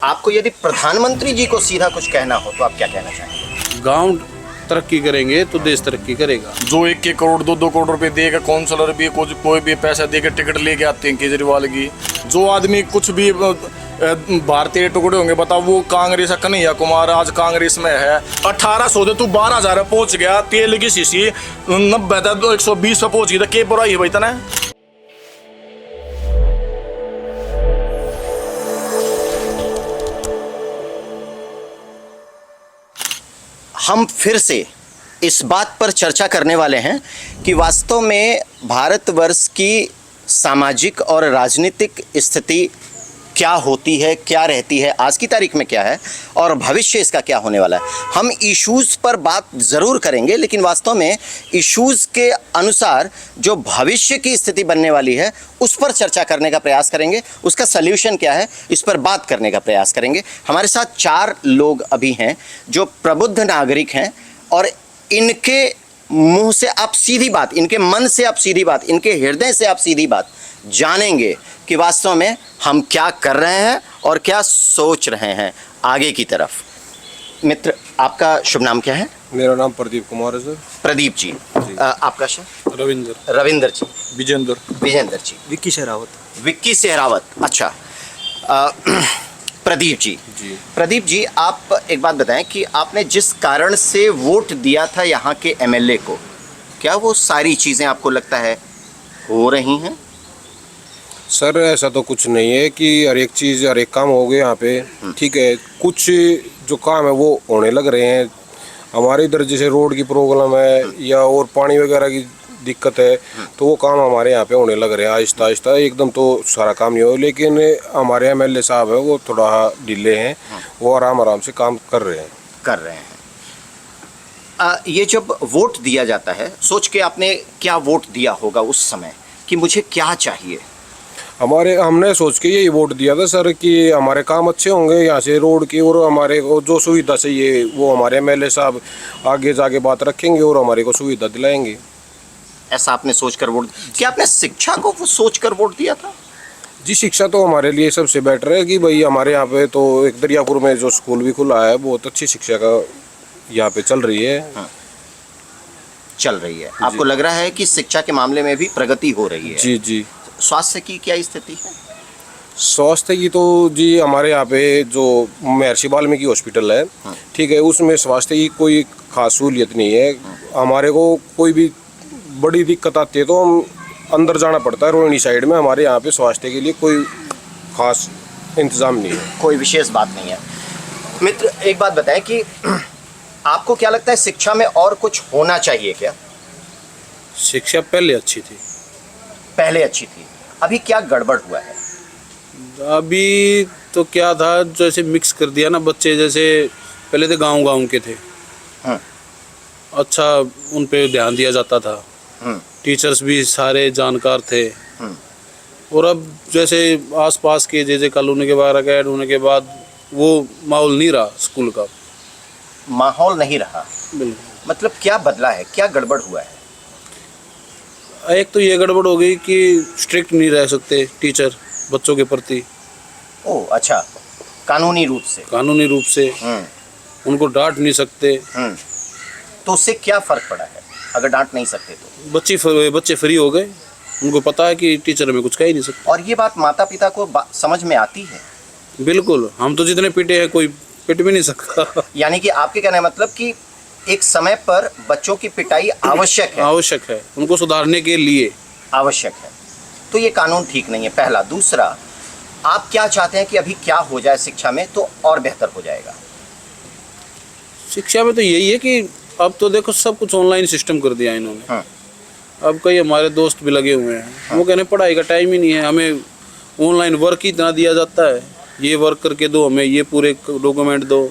आपको यदि प्रधानमंत्री जी को सीधा कुछ कहना हो तो आप क्या कहना चाहेंगे? गांव तरक्की करेंगे तो देश तरक्की करेगा। जो 1 करोड़ 2 करोड़ रुपए देगा काउंसलर भी कोई भी पैसा देकर टिकट लेके आते हैं केजरीवाल की। जो आदमी कुछ भी भारतीय टुकड़े होंगे बताओ, वो कांग्रेस कन्हैया कुमार आज कांग्रेस में है। 1800 दे तू 12,000 पहुंच गया। तेल की शीशी 90 था 120 पे पहुंच गई। के बुराई है भाई तना। हम फिर से इस बात पर चर्चा करने वाले हैं कि वास्तव में भारतवर्ष की सामाजिक और राजनीतिक स्थिति क्या होती है, क्या रहती है, आज की तारीख में क्या है और भविष्य इसका क्या होने वाला है। हम इश्यूज़ पर बात ज़रूर करेंगे, लेकिन वास्तव में इश्यूज़ के अनुसार जो भविष्य की स्थिति बनने वाली है उस पर चर्चा करने का प्रयास करेंगे। उसका सल्यूशन क्या है इस पर बात करने का प्रयास करेंगे। हमारे साथ 4 लोग अभी हैं जो प्रबुद्ध नागरिक हैं और इनके मुंह से आप सीधी बात, इनके मन से आप सीधी बात, इनके हृदय से आप सीधी बात जानेंगे कि वास्तव में हम क्या कर रहे हैं और क्या सोच रहे हैं आगे की तरफ। आपका शुभ नाम क्या है? मेरा नाम प्रदीप कुमार है सर। प्रदीप जी। आपका शुभ? रविंदर जी। विजेंद्र जी। विक्की सहरावत। अच्छा। प्रदीप जी। प्रदीप जी, आप एक बात बताएं कि आपने जिस कारण से वोट दिया था यहाँ के एमएलए को, क्या वो सारी चीज़ें आपको लगता है हो रही हैं? सर ऐसा तो कुछ नहीं है कि हर एक चीज़ हर एक काम हो गए यहाँ पे, ठीक है। कुछ जो काम है वो होने लग रहे हैं। हमारे इधर जैसे रोड की प्रॉब्लम है या और पानी वगैरह की दिक्कत है, तो वो काम हमारे यहाँ पे होने लग रहे हैं आहिस्ता आहिस्ता। एकदम तो सारा काम नहीं हो, लेकिन हमारे एमएलए साहब है वो थोड़ा ढीले हैं, वो आराम से काम कर रहे हैं। ये जब वोट दिया जाता है, सोच के आपने क्या वोट दिया होगा उस समय कि मुझे क्या चाहिए? हमने सोच के यही वोट दिया था सर कि हमारे काम अच्छे होंगे यहाँ से रोड की, और हमारे को जो सुविधा चाहिए वो हमारे एमएलए साहब आगे जाके बात रखेंगे और हमारे को सुविधा दिलाएंगे। ऐसा आपने सोचकर वोट? क्या आपने शिक्षा को सोचकर वोट दिया था? जी, शिक्षा तो हमारे लिए सबसे बेटर है कि भाई हमारे यहाँ पे तो एक दरियापुर में जो स्कूल भी खुला है, बहुत अच्छी शिक्षा का यहाँ पे चल रही है। हाँ। चल रही है। आपको लग रहा है कि शिक्षा के मामले में भी प्रगति हो रही है? जी। स्वास्थ्य की क्या स्थिति है? स्वास्थ्य की तो जी हमारे यहाँ पे जो महर्षि वाल्मीकि हॉस्पिटल है, ठीक है, उसमें स्वास्थ्य की कोई खास सहूलियत नहीं है। हमारे को कोई भी बड़ी दिक्कत आती है तो हम अंदर जाना पड़ता है रोहिणी साइड में। हमारे यहाँ पे स्वास्थ्य के लिए कोई खास इंतज़ाम नहीं है, कोई विशेष बात नहीं है। मित्र, एक बात बताएं कि आपको क्या लगता है शिक्षा में और कुछ होना चाहिए क्या? शिक्षा पहले अच्छी थी। पहले अच्छी थी, अभी क्या गड़बड़ हुआ है? अभी तो क्या था, जैसे मिक्स कर दिया ना बच्चे। जैसे पहले तो गांव के थे, अच्छा उन पे ध्यान दिया जाता था, टीचर्स भी सारे जानकार थे। और अब जैसे आसपास के जैसे कॉलोनी के बाहर ऐड होने के बाद वो माहौल नहीं रहा, स्कूल का माहौल नहीं रहा। बिल्कुल। मतलब क्या बदला है, क्या गड़बड़ हुआ है? एक तो ये गड़बड़ हो गई कि स्ट्रिक्ट नहीं रह सकते टीचर बच्चों के प्रति। ओह अच्छा, कानूनी रूप से उनको डांट नहीं सकते। तो उससे क्या फर्क पड़ा है अगर डांट नहीं सकते तो? बच्चे फ्री हो गए, उनको पता है कि टीचर हमें कुछ कह ही नहीं सकता। और ये बात माता पिता को समझ में आती है? बिल्कुल। हम तो जितने पीटे हैं कोई पिट भी नहीं सकता। यानी कि आपके कहने का मतलब कि एक समय पर बच्चों की पिटाई आवश्यक है, उनको सुधारने के लिए आवश्यक है। तो ये कानून ठीक नहीं है, पहला। दूसरा, आप क्या चाहते हैं कि अभी क्या हो जाए शिक्षा में तो और बेहतर हो जाएगा? शिक्षा में तो यही है कि अब तो देखो सब कुछ ऑनलाइन सिस्टम कर दिया इन्होंने। अब कई हमारे दोस्त भी लगे हुए हैं, वो कहने पढ़ाई का टाइम ही नहीं है, हमें ऑनलाइन वर्क ही इतना दिया जाता है, ये वर्क करके दो, हमें ये पूरे डॉक्यूमेंट दो।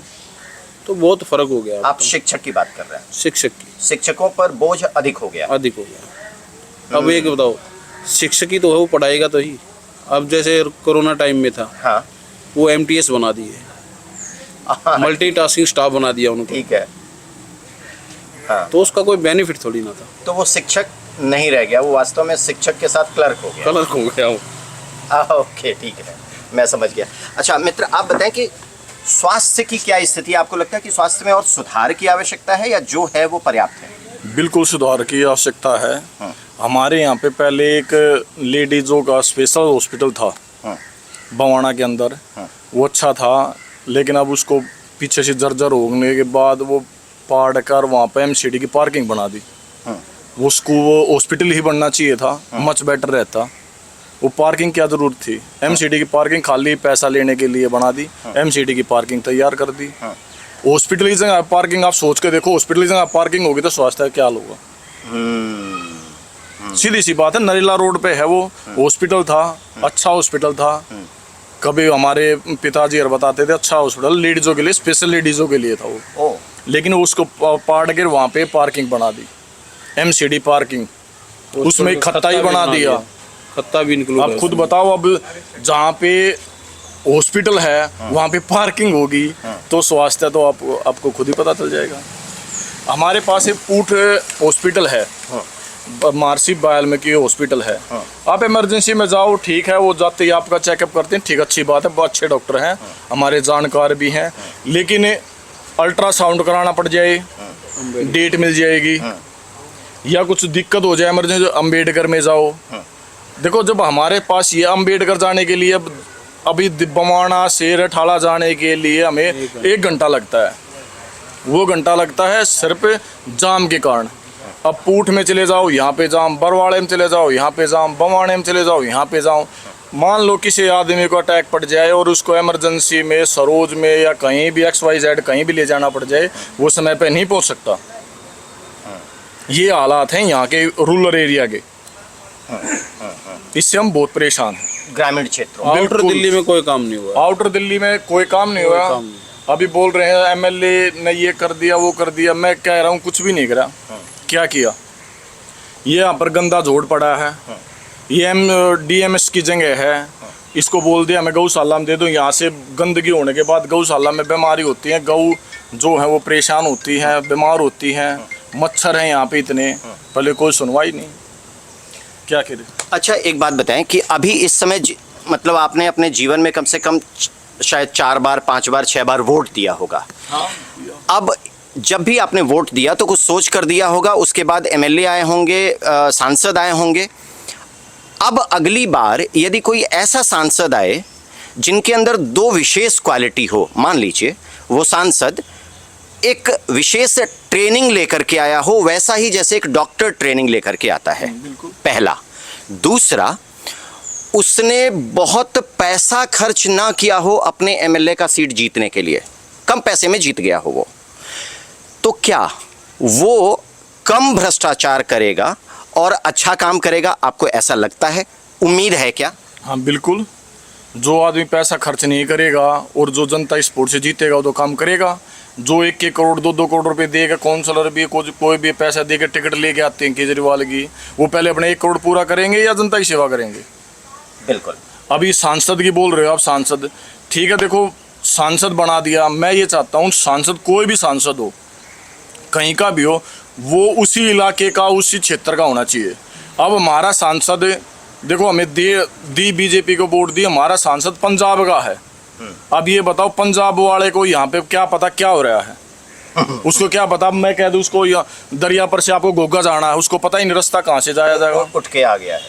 तो बहुत फर्क हो गया। आप शिक्षक की बात कर रहे हैं? शिक्षकों पर बोझ अधिक हो गया। अब एक बताओ, शिक्षक ही तो है, वो पढ़ाएगा तो ही। अब जैसे कोरोना टाइम में था, वो MTS बना दिए, मल्टीटास्किंग स्टाफ बना दिया उनको। ठीक है। तो उसका कोई बेनिफिट थोड़ी ना था। तो वो शिक्षक नहीं रह गया, वो वास्तव में शिक्षक के साथ क्लर्क हो गया वो। ओके, ठीक है। मैं समझ गया। अच्छा मित्र, आप बताएं कि स्वास्थ्य की क्या स्थिति है? आपको लगता है कि स्वास्थ्य में और सुधार की आवश्यकता है या जो है वो पर्याप्त है? बिल्कुल सुधार की आवश्यकता है। हमारे यहाँ पे पहले एक लेडीजों का स्पेशल हॉस्पिटल था बवाना के अंदर, वो अच्छा था, लेकिन अब उसको पीछे से जर्जर होने के बाद वो पाड़ कर वहाँ पे एमसीडी की पार्किंग बना दी। वो हॉस्पिटल ही बनना चाहिए था, मच बेटर रहता। वो पार्किंग क्या जरूरत थी? एमसीडी की पार्किंग खाली पैसा लेने के लिए बना दी, एमसीडी की पार्किंग तैयार कर दी। हॉस्पिटल की जगह पार्किंग आप सोच के देखो, हॉस्पिटल की जगह पार्किंग होगी तो स्वास्थ्य का क्या हाल होगा? सीधी सी बात है। नरेला रोड पे है वो हॉस्पिटल था, अच्छा हॉस्पिटल था। कभी हमारे पिताजी और बताते थे अच्छा हॉस्पिटल लेडीजों के लिए, स्पेशल लेडीजों के लिए था वो। लेकिन उसको पाड़ के वहाँ पे पार्किंग बना दी, एमसीडी पार्किंग, उसमें खत्ता ही बना दिया, खत्ता भी इंक्लूड। आप खुद बताओ, अब जहाँ पे हॉस्पिटल है वहाँ पे पार्किंग होगी तो स्वास्थ्य तो आपको खुद ही पता चल जाएगा। हमारे पास एक ऊट हॉस्पिटल है, महर्षि वाल्मीकि हॉस्पिटल है। आप इमरजेंसी में जाओ, ठीक है, वो जाते ही आपका चेकअप करते हैं, ठीक, अच्छी बात है, बहुत अच्छे डॉक्टर हैं, हमारे जानकार भी हैं। लेकिन अल्ट्रासाउंड कराना पड़ जाए, डेट मिल जाएगी, या कुछ दिक्कत हो जाए इमरजेंसी, अम्बेडकर में जाओ। देखो, जब हमारे पास ये अम्बेडकर जाने के लिए अभी बवाना से रठाला जाने के लिए हमें 1 घंटा लगता है, वो घंटा लगता है सिर्फ जाम के कारण। अब पूठ में चले जाओ, यहाँ पे जाम, बरवाड़े में चले जाओ, यहाँ पे जाम, बवाने में चले जाओ, यहाँ पे जाओ। मान लो किसी आदमी को अटैक पड़ जाए और उसको इमरजेंसी में सरोज में या कहीं भी XYZ कहीं भी ले जाना पड़ जाए, वो समय पे नहीं पहुँच सकता। ये हालात हैं यहाँ के रूरल एरिया के, इससे हम बहुत परेशान हैं। ग्रामीण क्षेत्रों आउटर दिल्ली में कोई काम नहीं हुआ। आउटर दिल्ली में कोई काम नहीं हुआ। अभी बोल रहे हैं MLA ने ये कर दिया, वो कर दिया। मैं कह रहा हूँ कुछ भी नहीं करा। क्या किया? ये यहाँ पर गंदा जोड़ पड़ा है, ये DMS की जगह है, इसको बोल दिया मैं गौशाला में दे दूँ। यहाँ से गंदगी होने के बाद गौशाला में बीमारी होती है, गौ जो है वो परेशान होती है, बीमार होती हैं, मच्छर हैं यहाँ पे इतने, पहले कोई सुनवाई नहीं, क्या करें। अच्छा, एक बात बताएं कि अभी इस समय मतलब आपने अपने जीवन में कम से कम शायद 4 बार 5 बार 6 बार वोट दिया होगा। अब जब भी आपने वोट दिया तो कुछ सोच कर दिया होगा, उसके बाद MLA आए होंगे, सांसद आए होंगे। अब अगली बार यदि कोई ऐसा सांसद आए जिनके अंदर 2 विशेष क्वालिटी हो, मान लीजिए वो सांसद एक विशेष ट्रेनिंग लेकर के आया हो, वैसा ही जैसे एक डॉक्टर ट्रेनिंग लेकर के आता है, पहला। दूसरा, उसने बहुत पैसा खर्च ना किया हो अपने MLA का सीट जीतने के लिए, कम पैसे में जीत गया हो वो, तो क्या वो कम भ्रष्टाचार करेगा और अच्छा काम करेगा? आपको ऐसा लगता है, उम्मीद है क्या? हाँ बिल्कुल। जो आदमी पैसा खर्च नहीं करेगा और जो जनता इस वोट से जीतेगा वो तो काम करेगा। जो 1-1 करोड़ 2-2 करोड़ रुपए देगा, काउंसलर भी कोई भी पैसा देकर टिकट लेके आते हैं केजरीवाल की, वो पहले अपने 1 करोड़ पूरा करेंगे या जनता की सेवा करेंगे? बिल्कुल। अभी सांसद की बोल रहे हो आप, सांसद ठीक है, देखो सांसद बना दिया। मैं ये चाहता हूँ सांसद, कोई भी सांसद हो, कहीं का भी हो, वो उसी इलाके का, उसी क्षेत्र का होना चाहिए। अब हमारा सांसद देखो, हमें दी बीजेपी को वोट दी, हमारा सांसद पंजाब का है। अब ये बताओ पंजाब वाले को यहाँ पे क्या पता क्या हो रहा है? उसको क्या पता? मैं कह दूँ उसको दरिया पर से आपको गोगा जाना है, उसको पता ही नहीं रास्ता कहाँ से जाया जाएगा, उठ के आ गया है।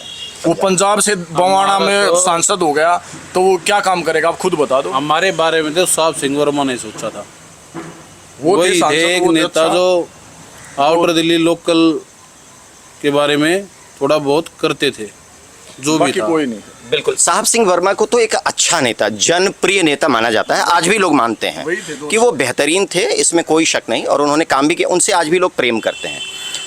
वो पंजाब से बवाना में सांसद हो गया तो वो क्या काम करेगा? आप खुद बता दो। हमारे बारे में तो साहब सिंह वर्मा ने सोचा था, वो वही थे एक नेता जो आउटर दिल्ली लोकल के बारे में थोड़ा बहुत करते थे, जो भी था। कोई नहीं। बिल्कुल, साहब सिंह वर्मा को तो एक अच्छा नेता, जनप्रिय नेता माना जाता है। आज भी लोग मानते हैं कि वो बेहतरीन थे, इसमें कोई शक नहीं, और उन्होंने काम भी किया, उनसे आज भी लोग प्रेम करते हैं।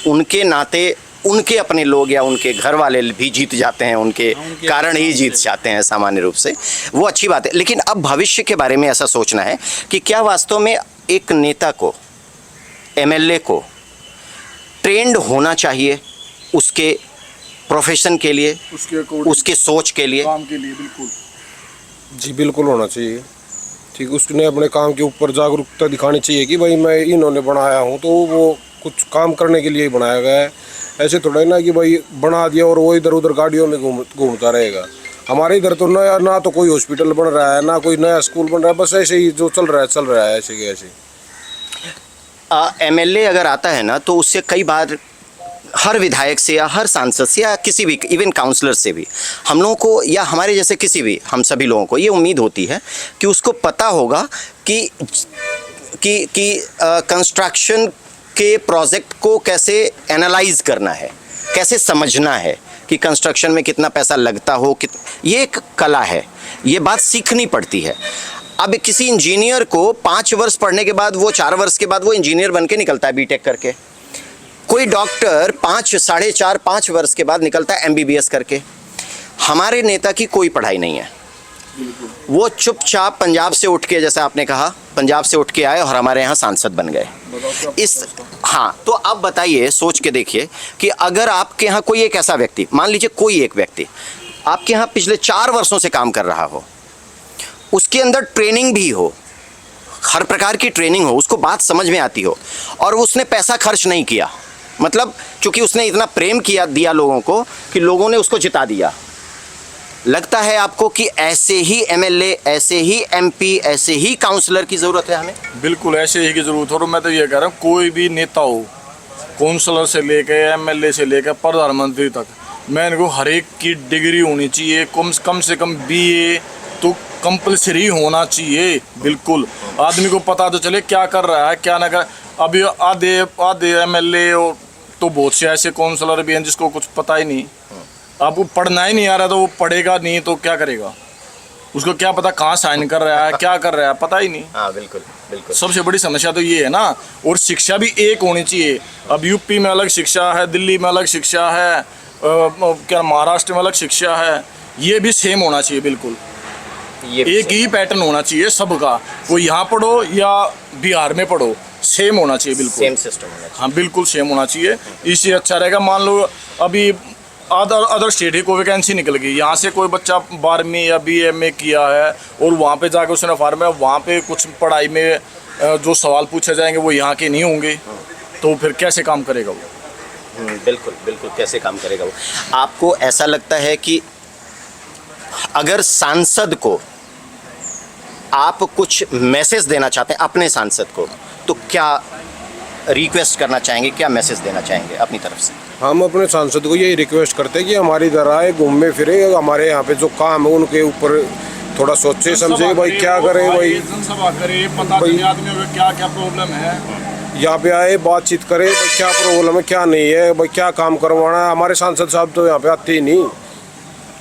उनके नाते उनके अपने लोग या उनके घर वाले भी जीत जाते हैं, उनके कारण ही जीत जाते हैं सामान्य रूप से, वो अच्छी बात है। लेकिन अब भविष्य के बारे में ऐसा सोचना है कि क्या वास्तव में एक नेता को, MLA को ट्रेंड होना चाहिए उसके प्रोफेशन के लिए, उसके सोच के लिए, काम के लिए? बिल्कुल जी, बिल्कुल होना चाहिए। ठीक, उसने अपने काम के ऊपर जागरूकता दिखानी चाहिए कि भाई मैं इन्होंने बनाया हूँ तो वो कुछ काम करने के लिए ही बनाया गया है। ऐसे थोड़ा ना कि भाई बना दिया और वो इधर उधर गाड़ियों में घूमता रहेगा। हमारे इधर तो नया ना तो कोई हॉस्पिटल बन रहा है, ना कोई नया स्कूल बन रहा है, बस ऐसे ही जो चल रहा है ऐसे के ऐसे। एमएलए अगर आता है ना तो उससे कई बार हर विधायक से या हर सांसद से या किसी भी इवन काउंसलर से भी हम लोगों को या हमारे जैसे किसी भी हम सभी लोगों को ये उम्मीद होती है कि उसको पता होगा कि कंस्ट्रक्शन के प्रोजेक्ट को कैसे एनालाइज करना है, कैसे समझना है कि कंस्ट्रक्शन में कितना पैसा लगता हो, ये एक कला है, ये बात सीखनी पड़ती है। अब किसी इंजीनियर को 5 वर्ष पढ़ने के बाद वो 4 वर्ष के बाद वो इंजीनियर बन के निकलता है बीटेक करके। कोई डॉक्टर 5, 4.5, 5 वर्ष के बाद निकलता है एमबीबीएस करके। हमारे नेता की कोई पढ़ाई नहीं है, वो चुपचाप पंजाब से उठ के, जैसा आपने कहा, पंजाब से उठ के आए और हमारे यहाँ सांसद बन गए। हाँ, तो अब बताइए, सोच के देखिए कि अगर आपके यहाँ कोई एक ऐसा व्यक्ति, मान लीजिए कोई एक व्यक्ति आपके यहाँ पिछले 4 वर्षों से काम कर रहा हो, उसके अंदर ट्रेनिंग भी हो, हर प्रकार की ट्रेनिंग हो, उसको बात समझ में आती हो, और उसने पैसा खर्च नहीं किया, मतलब चूंकि उसने इतना प्रेम दिया लोगों को कि लोगों ने उसको जिता दिया। लगता है आपको कि ऐसे ही एमएलए, ऐसे ही एमपी, ऐसे ही काउंसलर की जरूरत है हमें? बिल्कुल ऐसे ही की जरूरत है। और मैं तो ये कह रहा हूँ, कोई भी नेता हो, काउंसलर से लेकर एमएलए से लेकर प्रधानमंत्री तक, मैं इनको हर एक की डिग्री होनी चाहिए, कम से कम बीए तो कंपलसरी होना चाहिए। बिल्कुल आदमी को पता तो चले क्या कर रहा है क्या ना कर। अभी आधे एमएलए तो बहुत से ऐसे काउंसलर भी हैं जिसको कुछ पता ही नहीं, आपको पढ़ना ही नहीं आ रहा तो वो पढ़ेगा नहीं तो क्या करेगा, उसको क्या पता कहाँ साइन कर रहा है, क्या कर रहा है, पता ही नहीं। हाँ बिल्कुल बिल्कुल। सबसे बड़ी समस्या तो ये है ना। और शिक्षा भी एक होनी चाहिए। अब यूपी में अलग शिक्षा है, दिल्ली में अलग शिक्षा है, क्या महाराष्ट्र में अलग शिक्षा है, ये भी सेम होना चाहिए। बिल्कुल एक ही पैटर्न होना चाहिए सबका, कोई यहाँ पढ़ो या बिहार में पढ़ो, सेम होना चाहिए। बिल्कुल सेम सिस्टम होना चाहिए। हाँ बिल्कुल सेम होना चाहिए, इससे अच्छा रहेगा। मान लो अभी अदर स्टेट ही कोई वैकेंसी निकल गई, यहाँ से कोई बच्चा 12वीं या बीए में किया है और वहाँ पे जाकर उसने फॉर्म है, वहाँ पे कुछ पढ़ाई में जो सवाल पूछे जाएंगे वो यहाँ के नहीं होंगे, तो फिर कैसे काम करेगा वो? बिल्कुल बिल्कुल, कैसे काम करेगा वो? आपको ऐसा लगता है कि अगर सांसद को आप कुछ मैसेज देना चाहते हैं अपने सांसद को, तो क्या रिक्वेस्ट करना चाहेंगे, क्या मैसेज देना चाहेंगे अपनी तरफ से? हम अपने सांसद को यही रिक्वेस्ट करते हैं कि हमारी इधर आए, घूमे फिरे, हमारे यहाँ पे जो काम है उनके ऊपर थोड़ा सोचे समझे, भाई क्या करें, भाई जनसभा करे, पता चले आदमियों को क्या क्या प्रॉब्लम है, यहाँ पे आए, बातचीत करे, भाई क्या प्रॉब्लम है क्या नहीं है, भाई क्या काम करवाना है। हमारे सांसद साहब तो यहाँ पे आते ही नहीं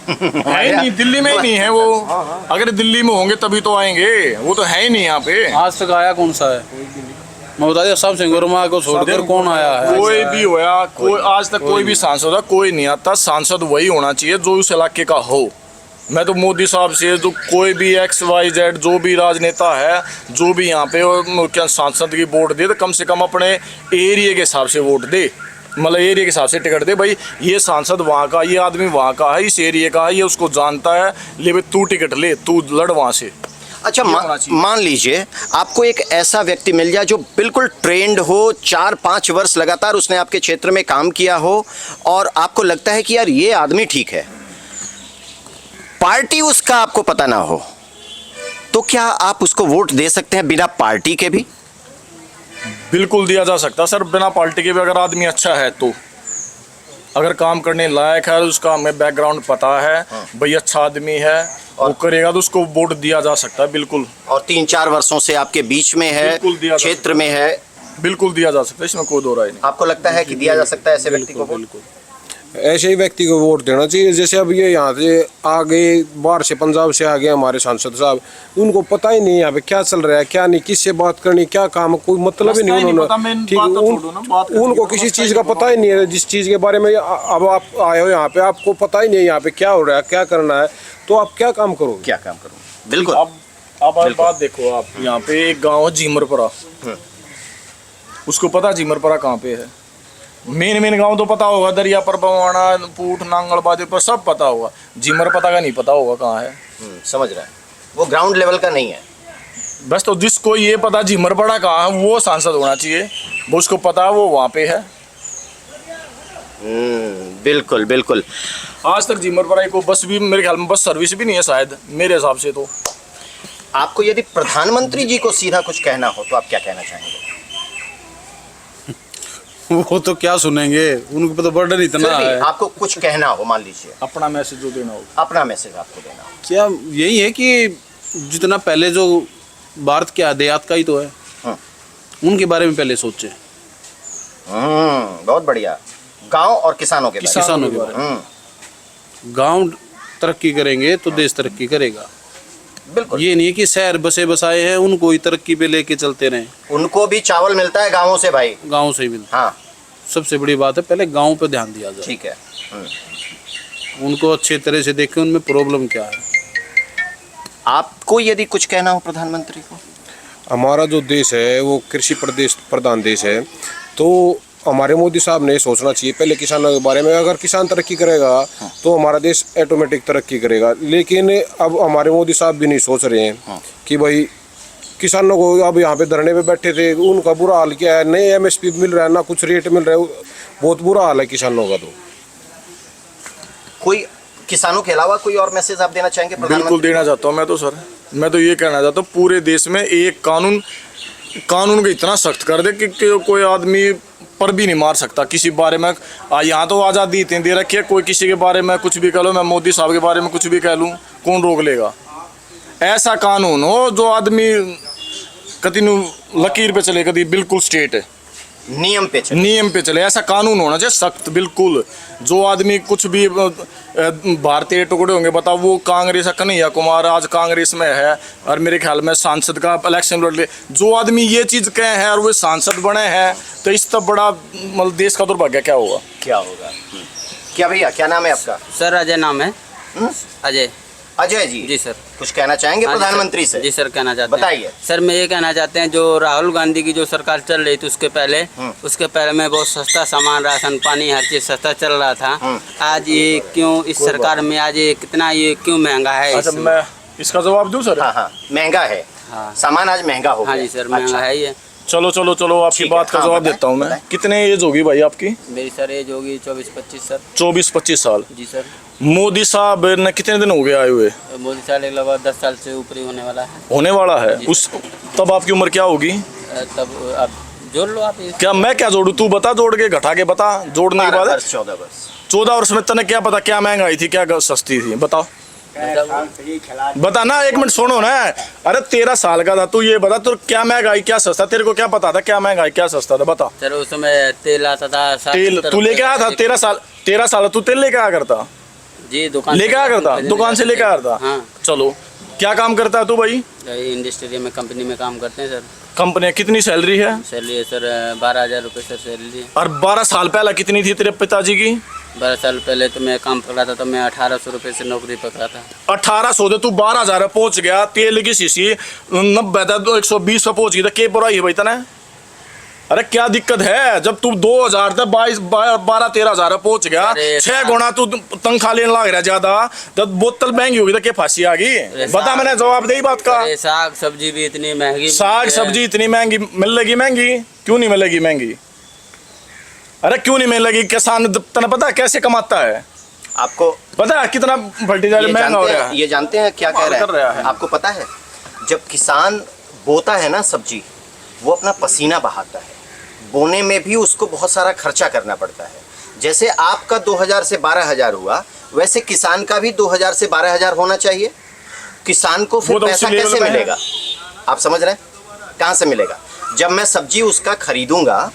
है ही नहीं, दिल्ली में ही नहीं है वो। अगर दिल्ली में होंगे तभी तो आएंगे, वो तो है ही नहीं यहाँ पे। आज तक आया कौन सा है? मैं बता दिया, सब सिंह वर्मा को छोड़कर कौन आया है? कोई भी होया, कोई आज तक कोई भी सांसद है, कोई नहीं आता। सांसद वही होना चाहिए जो उस इलाके का हो। मैं तो मोदी साहब से, जो कोई भी XYZ जो भी राजनेता है, जो भी यहाँ पे क्या सांसद की वोट दे, तो कम से कम अपने एरिया के हिसाब से वोट दे, मतलब एरिया के हिसाब से टिकट दे। भाई ये सांसद वहाँ का, ये आदमी वहाँ का है, इस एरिया का है, ये उसको जानता है, ले भाई तू टिकट ले, तू लड़ वहाँ से। अच्छा, मान लीजिए आपको एक ऐसा व्यक्ति मिल जाए जो बिल्कुल ट्रेंड हो, 4-5 वर्ष लगातार उसने आपके क्षेत्र में काम किया हो, और आपको लगता है कि यार ये आदमी ठीक है, पार्टी उसका आपको पता ना हो, तो क्या आप उसको वोट दे सकते हैं बिना पार्टी के भी? बिल्कुल दिया जा सकता सर, बिना पार्टी के भी। अगर आदमी अच्छा है तो, अगर काम करने लायक है, उसका हमें बैकग्राउंड पता है, भाई अच्छा आदमी है, वो करेगा तो उसको वोट दिया जा सकता है। बिल्कुल। और 3-4 वर्षों से आपके बीच में है, क्षेत्र में है, बिल्कुल दिया जा सकता है, इसमें कोई दो राय नहीं। आपको लगता है कि दिया जा सकता है ऐसे व्यक्ति को? बिल्कुल ऐसे ही व्यक्ति को वोट देना चाहिए। जैसे अब ये यहाँ से आगे, बाहर से, पंजाब से आ गए हमारे सांसद साहब, उनको पता ही नहीं यहाँ पे क्या चल रहा है क्या नहीं, किससे बात करनी, क्या काम, कोई मतलब ही नहीं उन्होंने, ठीक है, उनको किसी चीज़ का पता ही नहीं है। जिस चीज़ के बारे में अब आप आए हो यहाँ पे, आपको पता ही नहीं है यहाँ पे क्या हो रहा है, क्या करना है, तो आप क्या काम करोगे? क्या काम करोगे? बिल्कुल। अब बात देखो, आप यहाँ पे एक गाँव है झीमरपरा, उसको पता झीमरपरा कहाँ पे है? मेन गांव तो पता होगा, दरिया पर, बवाना, पूठ, नांगल, बादे पर सब पता होगा। झीमर पता का नहीं पता होगा कहाँ है। समझ रहा है, वो ग्राउंड लेवल का नहीं है। बस तो जिसको ये पता झीमर पड़ा कहाँ है, वो सांसद होना चाहिए, वो उसको पता है, वो वहाँ पे है। बिल्कुल बिल्कुल। आज तक जीमर पर को बस भी मेरे ख्याल में बस सर्विस भी नहीं है शायद, मेरे हिसाब से तो। आपको यदि प्रधानमंत्री जी को सीधा कुछ कहना हो तो आप क्या कहना चाहेंगे? वो तो क्या सुनेंगे, उनके पे तो बर्डन इतना फिर भी है। आपको कुछ कहना हो, मान लीजिए अपना मैसेज जो देना हो। अपना मैसेज आपको देना हो। क्या यही है कि जितना पहले जो भारत के आदियात का ही तो है, हाँ। उनके बारे में पहले सोचे। बहुत बढ़िया। गांव और किसानों के बारे में। किसानों के बारे में। गांव तरक्की करेंगे तो देश तरक्की करेगा। बिल्कुल। ये नहीं है कि शहर बसे बसाए हैं उनको ही तरक्की पे लेके चलते रहे। उनको भी चावल मिलता है गांवों से भाई। गांव से ही मिलता। हाँ सबसे बड़ी बात है पहले गांव पे ध्यान दिया जाए। ठीक है। उनको अच्छे तरह से देखें उनमें प्रॉब्लम क्या है। आपको यदि कुछ कहना हो प्रधानमंत्री को? हमारा जो देश है वो कृषि प्रधान देश है, तो हमारे मोदी साहब ने सोचना चाहिए पहले किसानों के बारे में। अगर किसान तरक्की करेगा तो हमारा देश ऑटोमेटिक तरक्की करेगा। लेकिन अब हमारे मोदी साहब भी नहीं सोच रहे हैं कि भाई किसानों को, अब यहाँ पे धरने पे बैठे थे, उनका बुरा हाल क्या है, नहीं MSP मिल रहा है ना कुछ रेट मिल रहा है, बहुत बुरा हाल है किसानों का। तो कोई किसानों के अलावा कोई और मैसेज आप देना चाहेंगे बिल्कुल प्रधानमंत्री? देना चाहता हूँ मैं तो सर। मैं तो ये कहना चाहता हूँ पूरे देश में एक कानून को इतना सख्त कर दे कि कोई आदमी पर भी नहीं मार सकता किसी बारे में। यहाँ तो आज़ादी इतनी दे रखी है, कोई किसी के बारे में कुछ भी कह लो। मैं मोदी साहब के बारे में कुछ भी कह लूँ, कौन रोक लेगा? ऐसा कानून हो जो आदमी कभी लकीर पे चले, कभी बिल्कुल स्ट्रेट नियम पे चले। ऐसा कानून होना चाहिए सख्त बिल्कुल। जो आदमी कुछ भी भारतीय टुकड़े होंगे, बताओ वो कांग्रेस का कन्हैया कुमार आज कांग्रेस में है और मेरे ख्याल में सांसद का इलेक्शन लड़ ले। जो आदमी ये चीज़ कहे हैं और वो सांसद बने हैं, तो इस तब बड़ा मतलब देश का दुर्भाग्य क्या होगा? क्या भैया, क्या नाम है आपका? सर अजय नाम है। अजय। अजय जी। जी सर। कुछ कहना चाहेंगे हाँ जी प्रधानमंत्री सर। से? जी सर कहना चाहते हैं। बताइए। सर मैं ये कहना चाहते हैं जो राहुल गांधी की जो सरकार चल रही थी उसके पहले में बहुत सस्ता सामान, राशन पानी हर चीज सस्ता चल रहा था। आज ये क्यों इस सरकार में आज ये कितना ये क्यों महंगा है? अच्छा मैं इसका जवाब दूं सर? हाँ, महंगा है। हाँ। सामान आज महंगा हो गया। हाँ जी सर महंगा है ये। चलो आपकी ठीक है, बात का हाँ, जवाब बताएं, देता हूँ मैं। बताएं। कितने एज होगी भाई आपकी? मेरी सर एज होगी 24-25 सर। 24-25 साल। जी सर। मोदी साहब ने कितने दिन हो गए आए हुए? मोदी साहब लगभग 10 साल से ऊपर ही होने वाला है। होने वाला है उस, तब आपकी उम्र क्या होगी? तब आप जोड़ लो आप। क्या मैं क्या जोड़ू? तू बता, जोड़ के घटा के बता। जोड़ने के बाद 14 वर्ष। 14 वर्ष में तने क्या पता क्या महंगाई थी क्या सस्ती थी? बताओ बता ना, एक मिनट सुनो ना। अरे 13 साल का था तू, ये बता तो क्या महंगाई क्या सस्ता, तेरे को क्या पता था क्या महंगाई क्या सस्ता था? बता। सर उस समय तेल आता था। तेल तू लेके आया था? 13 साल तू तेल लेके आया करता? जी दुकान लेके आया करता? दुकान से लेके आया था? हाँ। चलो क्या काम करता है तू भाई? इंडस्ट्री में कंपनी में काम करते हैं सर। कंपनी कितनी सैलरी है? सैलरी है सर 12,000 रुपये सर सैलरी। और 12 साल पहले कितनी थी तेरे पिताजी की? 12 साल पहले तो मैं काम पकड़ा था तो मैं 1800 रुपये से नौकरी पकड़ा था। 1800 से तू 12,000 पहुंच गया। तेल की शीशी 90 था तो 120 पे पहुंच गई। तो के बुराई है भाई तना? अरे क्या दिक्कत है? जब तू 2000 तक 12-13,000 पहुंच गया, अरे 6 गुना तू तनख्वाह लेने लग रहा ज्यादा। जब बोतल महंगी होगी तो क्या फांसी आ गई? बता, मैंने जवाब दे बात का। अरे साग सब्जी भी इतनी महंगी। साग सब्जी इतनी महंगी मिलेगी? महंगी क्यों नहीं मिलेगी? महंगी अरे क्यों नहीं मिलेगी? किसान तने पता है कैसे कमाता है? आपको पता है कितना फर्टिलाइजर महंगा हो रहा है? ये जानते हैं क्या कह कर रहे रहा हैं? है। आपको पता है जब किसान बोता है ना सब्जी, वो अपना पसीना बहाता है। बोने में भी उसको बहुत सारा खर्चा करना पड़ता है। जैसे आपका 2000 से 12,000 हुआ, वैसे किसान का भी 2000 से 12,000 होना चाहिए। किसान को फिर वो तो पैसा उसी लेवल कैसे पे है। मिलेगा? आप समझ रहे हैं? कहाँ से मिलेगा? जब मैं सब्जी उसका खरीदूंगा,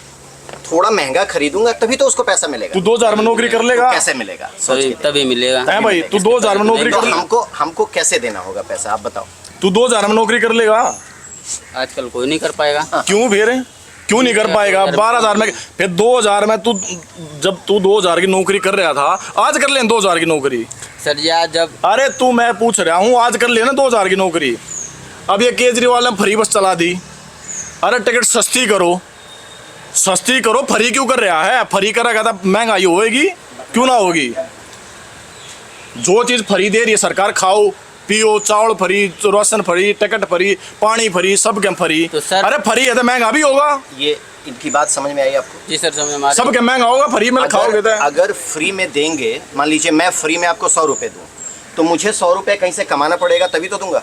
थोड़ा महंगा खरीदूंगा, तभी तो उसको पैसा मिलेगा। तू 2000 में नौकरी कर लेगा? तो कैसे मिलेगा? सोच के तभी मिलेगा। है भाई, तू 2000 में नौकरी तो कर हमको कैसे देना होगा पैसा? आप बताओ। तू 2000 में नौकरी कर लेगा? आजकल कोई नहीं कर पाएगा। क्यों फिर क्यों नहीं कर पाएगा? 12,000 में फिर 2000 में तू, जब तू 2000 की नौकरी कर रहा था, आज कर ले 2000 की नौकरी। सर जी आज जब अरे तू, मैं पूछ रहा हूँ, आज कर लेना 2000 की नौकरी। अब ये केजरीवाल ने फ्री बस चला दी। अरे टिकट सस्ती करो, सस्ती करो। फ्री क्यों कर रहा है? फ्री करेगा तो महंगाई होएगी? क्यों ना होगी? जो चीज़ फ्री दे रही है सरकार, खाओ पियो, चावल free, ration free, ticket free, पानी फ्री, सब के फ्री। तो सर- अरे फ्री है तो महंगा भी होगा। ये इनकी बात समझ में आई आपको? जी सर, समझ में आ रही सब है। के महंगा होगा, फ्री में खाओगे तो। अगर फ्री में देंगे, मान लीजिए मैं फ्री में आपको 100 रुपए दूं, तो मुझे 100 रुपए कहीं से कमाना पड़ेगा, तभी तो दूंगा।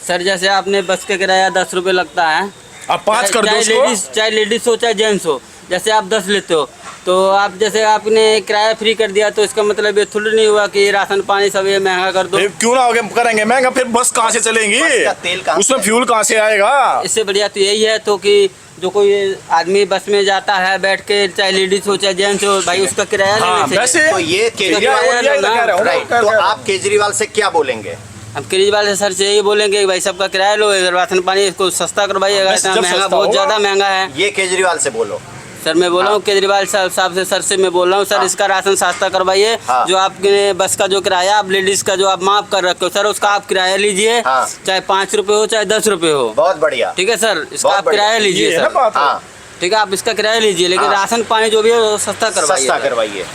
सर जैसे आपने बस का किराया 10 रुपये लगता है, अब 5 कर दो उसको। चाहे लेडीज हो चाहे जेंट्स हो, जैसे आप 10 लेते हो तो आप जैसे आपने किराया फ्री कर दिया, तो इसका मतलब ये थोड़ी नहीं हुआ कि राशन पानी सब ये महंगा कर दो। फिर क्यों ना होगे, करेंगे महंगा, फिर बस कहाँ से चलेंगी, बस का तेल कहाँ उसमें से फ्यूल कहाँ से आएगा। इससे बढ़िया तो यही है तो कि जो कोई आदमी बस में जाता है बैठ के, चाहे लेडीज हो चाहे जेंट्स हो, भाई उसका किराया हाँ, लेना चाहिए। वैसे तो ये केजरीवाल- केजरीवाल, राइट, तो आप आप केजरीवाल से क्या बोलेंगे? हम केजरीवाल से सर से यही बोलेंगे कि भाई सबका किराया लो, राशन पानी इसको सस्ता करवाइएगा, बस इतना जब महंगा, सस्ता बहुत होगा। ज़्यादा महंगा है। ये केजरीवाल से बोलो। सर मैं बोल रहा हूँ केजरीवाल साहब से, सर से मैं बोल रहा हूँ, सर हाँ। इसका राशन सस्ता करवाइए। हाँ। जो आपने बस का जो किराया आप लेडीज का जो आप माफ कर रखे हो सर, उसका आप किराया लीजिए। हाँ। चाहे 5 रुपये हो चाहे 10 रुपये हो, बहुत बढ़िया। ठीक है सर, इसका बहुत आप बढ़िया। किराया लीजिए ये है ना सर। बात। हाँ, ठीक है, आप इसका किराया लीजिए, लेकिन हाँ। राशन पानी जो भी है वो सस्ता करवाइए सस्ता सर। करवाइए।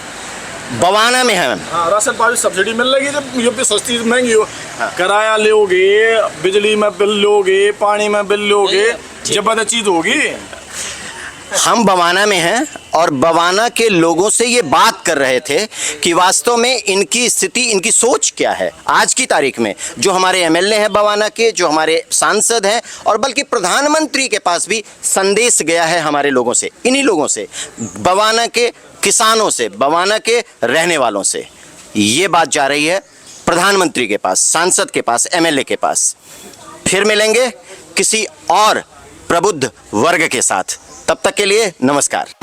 बवाना में है हाँ, राशन पानी सब्सिडी मिल लगी, जब ये पे सस्ती महंगी हो। हाँ। किराया लोगे, बिजली में बिल लोगे, पानी में बिल लोगे, ठीक जब चीज होगी। हम बवाना में हैं और बवाना के लोगों से ये बात कर रहे थे कि वास्तव में इनकी स्थिति, इनकी सोच क्या है आज की तारीख में। जो हमारे एमएलए हैं बवाना के, जो हमारे सांसद हैं, और बल्कि प्रधानमंत्री के पास भी संदेश गया है हमारे लोगों से, इन्हीं लोगों से, बवाना के किसानों से, बवाना के रहने वालों से ये बात जा रही है प्रधानमंत्री के पास, सांसद के पास, एमएलए के पास। फिर मिलेंगे किसी और प्रबुद्ध वर्ग के साथ, तब तक के लिए नमस्कार।